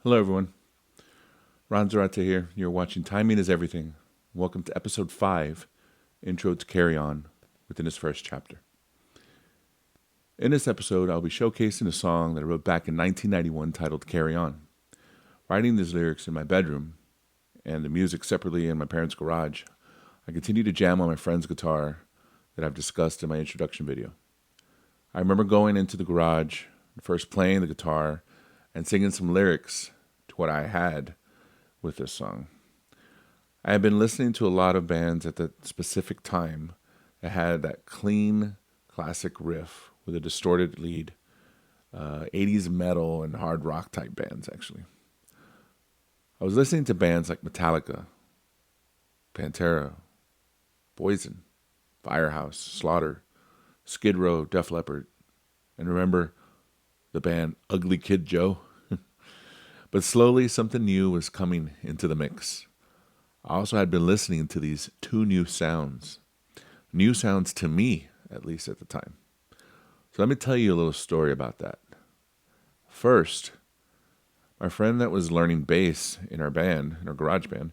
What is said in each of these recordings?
Hello, everyone. Ron Zarate here. You're watching Timing is Everything. Welcome to episode 5, Intro to Carry On, within his first chapter. In this episode, I'll be showcasing a song that I wrote back in 1991 titled Carry On. Writing these lyrics in my bedroom and the music separately in my parents' garage, I continue to jam on my friend's guitar that I've discussed in my introduction video. I remember going into the garage, first playing the guitar, and singing some lyrics to what I had with this song. I had been listening to a lot of bands at that specific time that had that clean, classic riff with a distorted lead, 80s metal and hard rock type bands, actually. I was listening to bands like Metallica, Pantera, Poison, Firehouse, Slaughter, Skid Row, Def Leppard, and remember the band Ugly Kid Joe? But slowly something new was coming into the mix. I also had been listening to these two new sounds to me, at least at the time. So let me tell you a little story about that. First, my friend that was learning bass in our band, in our garage band,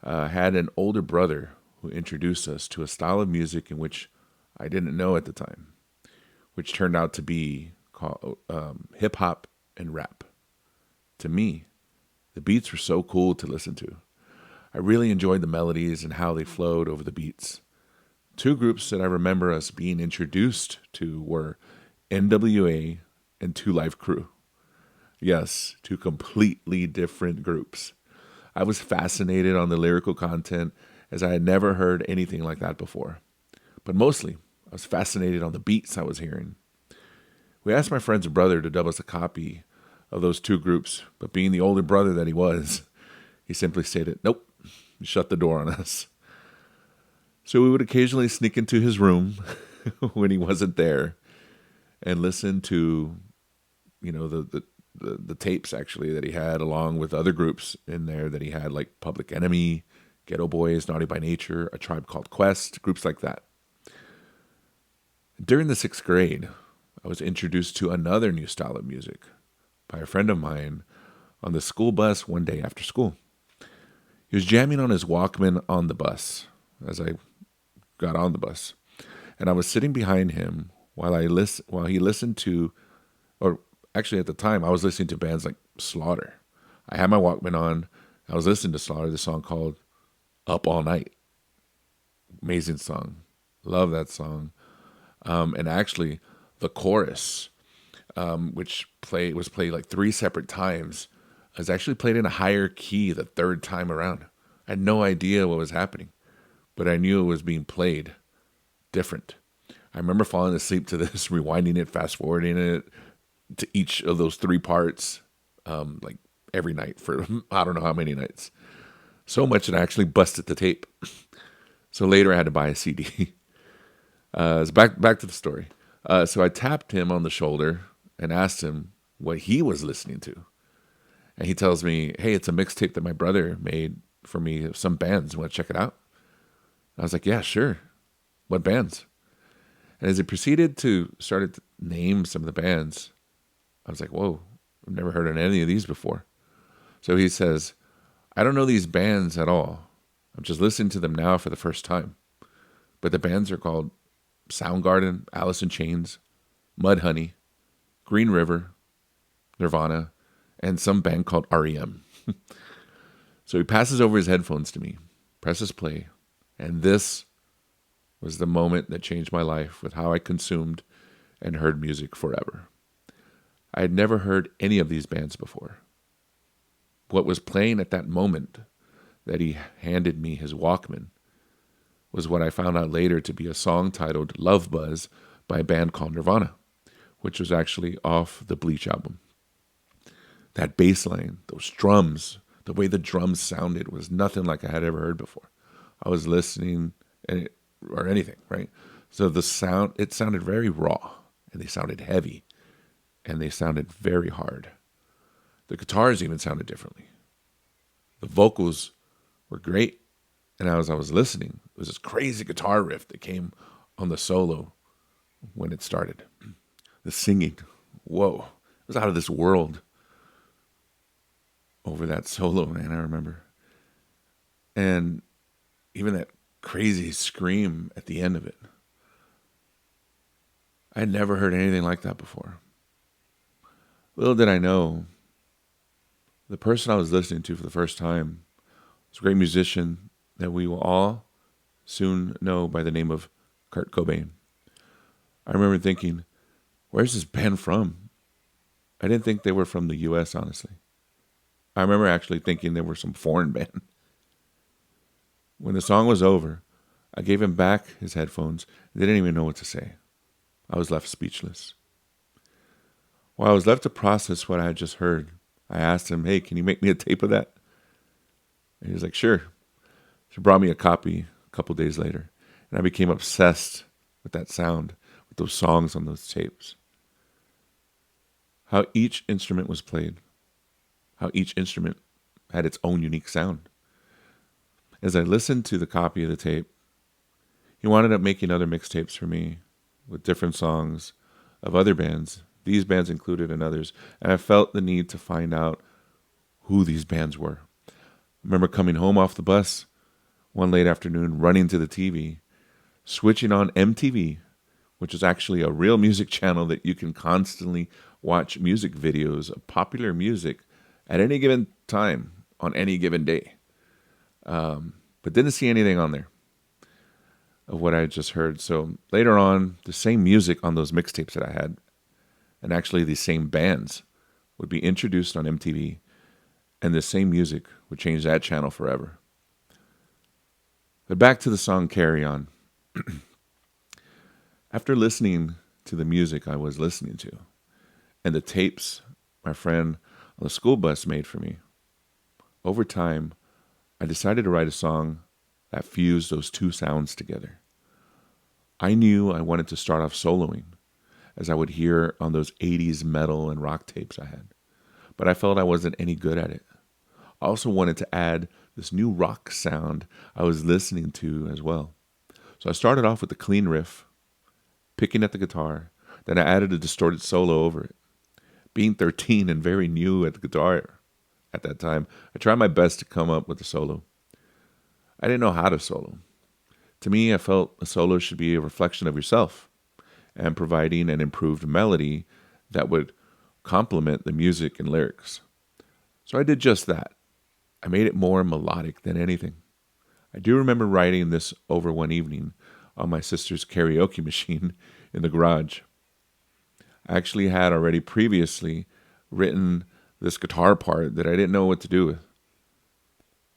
had an older brother who introduced us to a style of music in which I didn't know at the time, which turned out to be called hip hop and rap. To me, the beats were so cool to listen to. I really enjoyed the melodies and how they flowed over the beats. Two groups that I remember us being introduced to were NWA and Two Live Crew. Yes, two completely different groups. I was fascinated on the lyrical content as I had never heard anything like that before. But mostly, I was fascinated on the beats I was hearing. We asked my friend's brother to dub us a copy of those two groups, but being the older brother that he was, he simply stated, nope, shut the door on us. So we would occasionally sneak into his room when he wasn't there and listen to, the tapes actually that he had, along with other groups in there that he had, like Public Enemy, Ghetto Boys, Naughty by Nature, A Tribe Called Quest, groups like that. During the 6th grade, I was introduced to another new style of music by a friend of mine on the school bus one day after school. He was jamming on his Walkman on the bus as I got on the bus, and I was sitting behind him while he listened to, or actually at the time I was listening to bands like Slaughter. I had my Walkman on. I was listening to Slaughter, the song called "Up All Night." Amazing song, love that song, and actually the chorus, which was played like 3 separate times, was actually played in a higher key the 3rd time around. I had no idea what was happening, but I knew it was being played different. I remember falling asleep to this, rewinding it, fast forwarding it to each of those 3 parts, like every night for I don't know how many nights. So much that I actually busted the tape. So later I had to buy a CD. So back to the story. So I tapped him on the shoulder and asked him what he was listening to. And he tells me, hey, it's a mixtape that my brother made for me of some bands. You want to check it out? I was like, yeah, sure. What bands? And as he proceeded to start to name some of the bands, I was like, whoa, I've never heard of any of these before. So he says, I don't know these bands at all. I'm just listening to them now for the first time. But the bands are called Soundgarden, Alice in Chains, Mudhoney, Green River, Nirvana, and some band called R.E.M. So he passes over his headphones to me, presses play, and this was the moment that changed my life with how I consumed and heard music forever. I had never heard any of these bands before. What was playing at that moment that he handed me his Walkman was what I found out later to be a song titled Love Buzz by a band called Nirvana, which was actually off the Bleach album. That bass line, those drums, the way the drums sounded was nothing like I had ever heard before. I was listening or anything, right? So the sound, it sounded very raw, and they sounded heavy, and they sounded very hard. The guitars even sounded differently. The vocals were great, and as I was listening, it was this crazy guitar riff that came on the solo when it started. The singing, whoa, it was out of this world. over that solo, man, I remember. And even that crazy scream at the end of it. I had never heard anything like that before. Little did I know, the person I was listening to for the first time was a great musician that we will all soon know by the name of Kurt Cobain. I remember thinking, where's this band from? I didn't think they were from the US, honestly. I remember actually thinking they were some foreign band. When the song was over, I gave him back his headphones. They didn't even know what to say. I was left speechless. While I was left to process what I had just heard, I asked him, hey, can you make me a tape of that? And he was like, sure. She brought me a copy a couple days later, and I became obsessed with that sound, with those songs on those tapes. How each instrument was played, how each instrument had its own unique sound. As I listened to the copy of the tape, he wound up making other mixtapes for me with different songs of other bands, these bands included and others, and I felt the need to find out who these bands were. I remember coming home off the bus one late afternoon, running to the TV, switching on MTV, which is actually a real music channel that you can constantly watch music videos of popular music at any given time on any given day. But didn't see anything on there of what I had just heard. So later on, the same music on those mixtapes that I had, and actually the same bands, would be introduced on MTV, and the same music would change that channel forever. But back to the song Carry On. After listening to the music I was listening to, and the tapes my friend on the school bus made for me, over time, I decided to write a song that fused those two sounds together. I knew I wanted to start off soloing, as I would hear on those 80s metal and rock tapes I had, but I felt I wasn't any good at it. I also wanted to add this new rock sound I was listening to as well. So I started off with the clean riff, picking at the guitar, then I added a distorted solo over it. Being 13 and very new at the guitar at that time, I tried my best to come up with a solo. I didn't know how to solo. To me, I felt a solo should be a reflection of yourself and providing an improved melody that would complement the music and lyrics. So I did just that. I made it more melodic than anything. I do remember writing this over one evening on my sister's karaoke machine in the garage. I actually had already previously written this guitar part that I didn't know what to do with.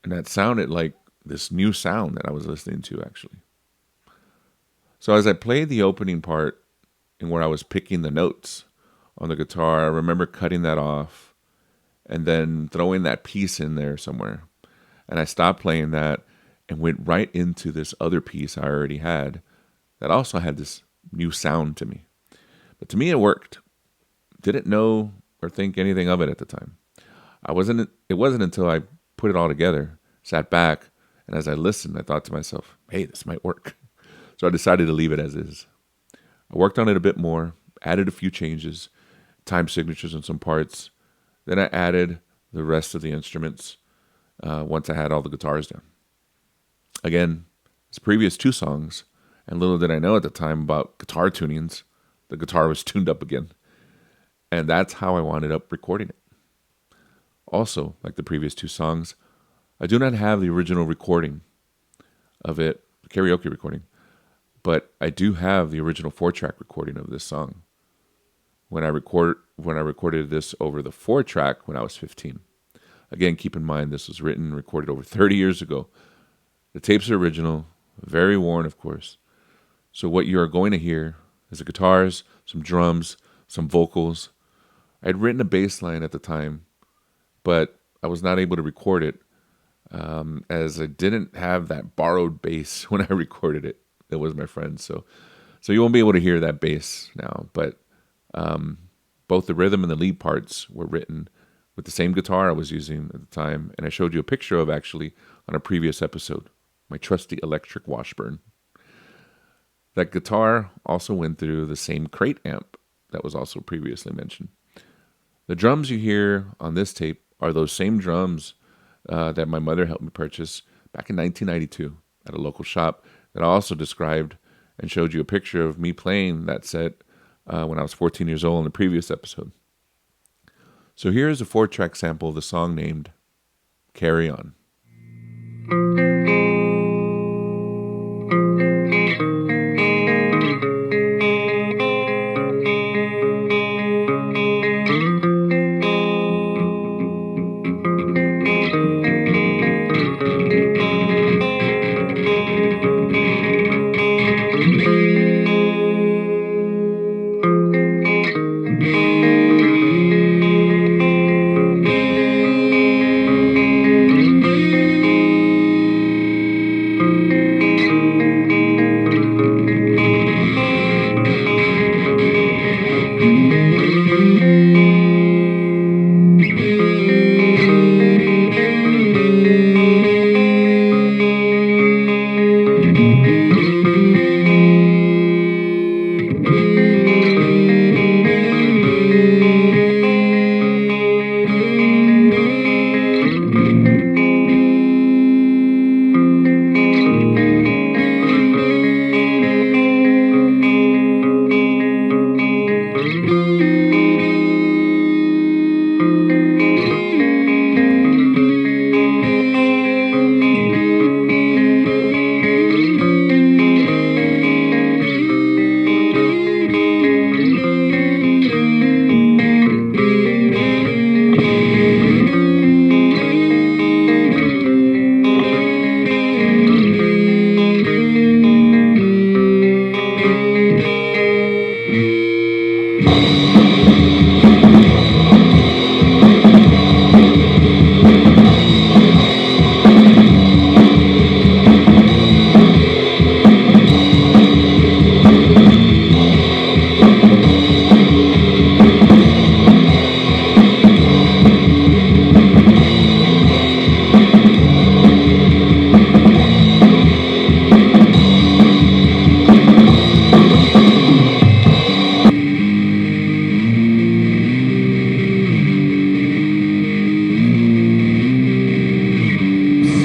And that sounded like this new sound that I was listening to, actually. So as I played the opening part and where I was picking the notes on the guitar, I remember cutting that off and then throwing that piece in there somewhere. And I stopped playing that and went right into this other piece I already had that also had this new sound to me. But to me, it worked. Didn't know or think anything of it at the time. It wasn't until I put it all together, sat back, and as I listened, I thought to myself, hey, this might work. So I decided to leave it as is. I worked on it a bit more, added a few changes, time signatures on some parts. Then I added the rest of the instruments once I had all the guitars down. Again, his previous two songs, and little did I know at the time about guitar tunings, the guitar was tuned up again. And that's how I wound up recording it. Also, like the previous two songs, I do not have the original recording of it, the karaoke recording, but I do have the original 4-track recording of this song. When I recorded this over the 4-track when I was 15. Again, keep in mind this was written and recorded over 30 years ago. The tapes are original, very worn, of course. So what you are going to hear is the guitars, some drums, some vocals. I had written a bass line at the time, but I was not able to record it as I didn't have that borrowed bass when I recorded it. That was my friend. So you won't be able to hear that bass now, but both the rhythm and the lead parts were written with the same guitar I was using at the time, and I showed you a picture of actually on a previous episode, my trusty electric Washburn. That guitar also went through the same crate amp that was also previously mentioned. The drums you hear on this tape are those same drums that my mother helped me purchase back in 1992 at a local shop that I also described and showed you a picture of me playing that set when I was 14 years old in the previous episode. So here is a 4-track sample of the song named Carry On.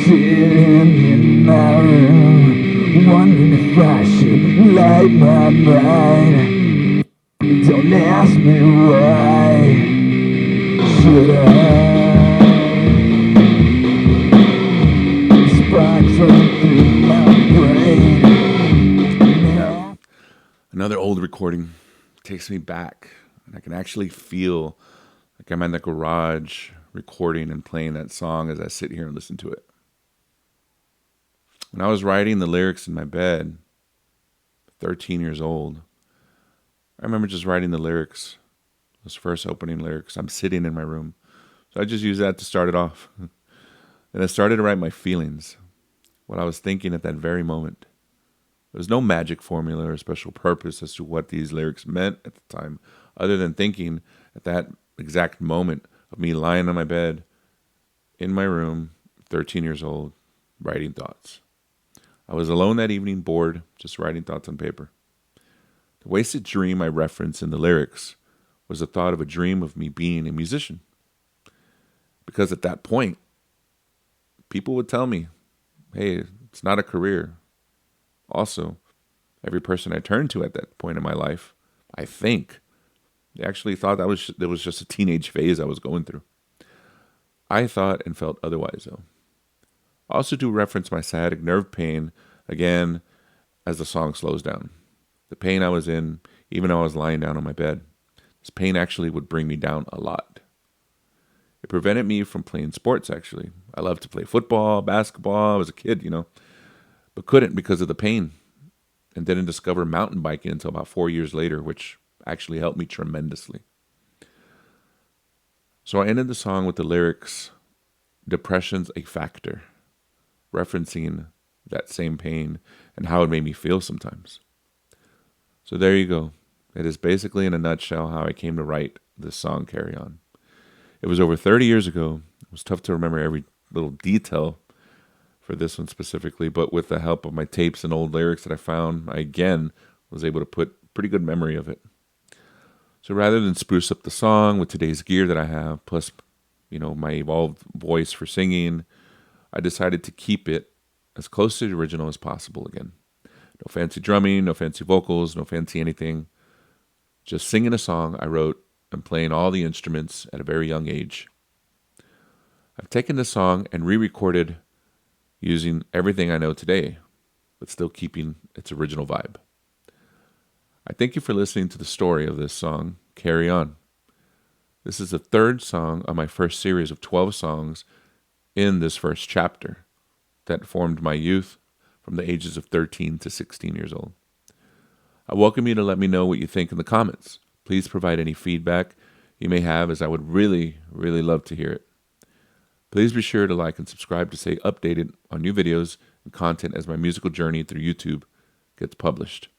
Sitting in my room, wondering if I should light my mind. Don't ask me why. Should I? Sparks running through my brain. Another old recording takes me back, and I can actually feel like I'm in the garage recording and playing that song as I sit here and listen to it. When I was writing the lyrics in my bed, 13 years old, I remember just writing the lyrics, those first opening lyrics. I'm sitting in my room. So I just used that to start it off. And I started to write my feelings, what I was thinking at that very moment. There was no magic formula or special purpose as to what these lyrics meant at the time, other than thinking at that exact moment of me lying on my bed in my room, 13 years old, writing thoughts. I was alone that evening, bored, just writing thoughts on paper. The wasted dream I referenced in the lyrics was the thought of a dream of me being a musician. Because at that point, people would tell me, hey, it's not a career. Also, every person I turned to at that point in my life, I think, they actually thought that was just a teenage phase I was going through. I thought and felt otherwise, though. I also do reference my sciatic nerve pain again as the song slows down. The pain I was in, even though I was lying down on my bed, this pain actually would bring me down a lot. It prevented me from playing sports, actually. I loved to play football, basketball. I was a kid, but couldn't because of the pain. And didn't discover mountain biking until about 4 years later, which actually helped me tremendously. So I ended the song with the lyrics, "Depression's a factor," referencing that same pain and how it made me feel sometimes. So there you go. It is basically in a nutshell how I came to write this song, Carry On. It was over 30 years ago. It was tough to remember every little detail for this one specifically, but with the help of my tapes and old lyrics that I found, I again was able to put pretty good memory of it. So rather than spruce up the song with today's gear that I have, plus, my evolved voice for singing, I decided to keep it as close to the original as possible again. No fancy drumming, no fancy vocals, no fancy anything. Just singing a song I wrote and playing all the instruments at a very young age. I've taken this song and re-recorded using everything I know today, but still keeping its original vibe. I thank you for listening to the story of this song, Carry On. This is the third song on my first series of 12 songs in this first chapter that formed my youth from the ages of 13 to 16 years old. I welcome you to let me know what you think in the comments. Please provide any feedback you may have, as I would really, really love to hear it. Please be sure to like and subscribe to stay updated on new videos and content as my musical journey through YouTube gets published.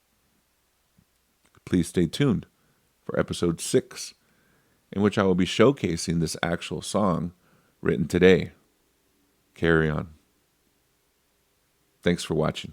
Please stay tuned for episode 6, in which I will be showcasing this actual song written today, Carry On. Thanks for watching.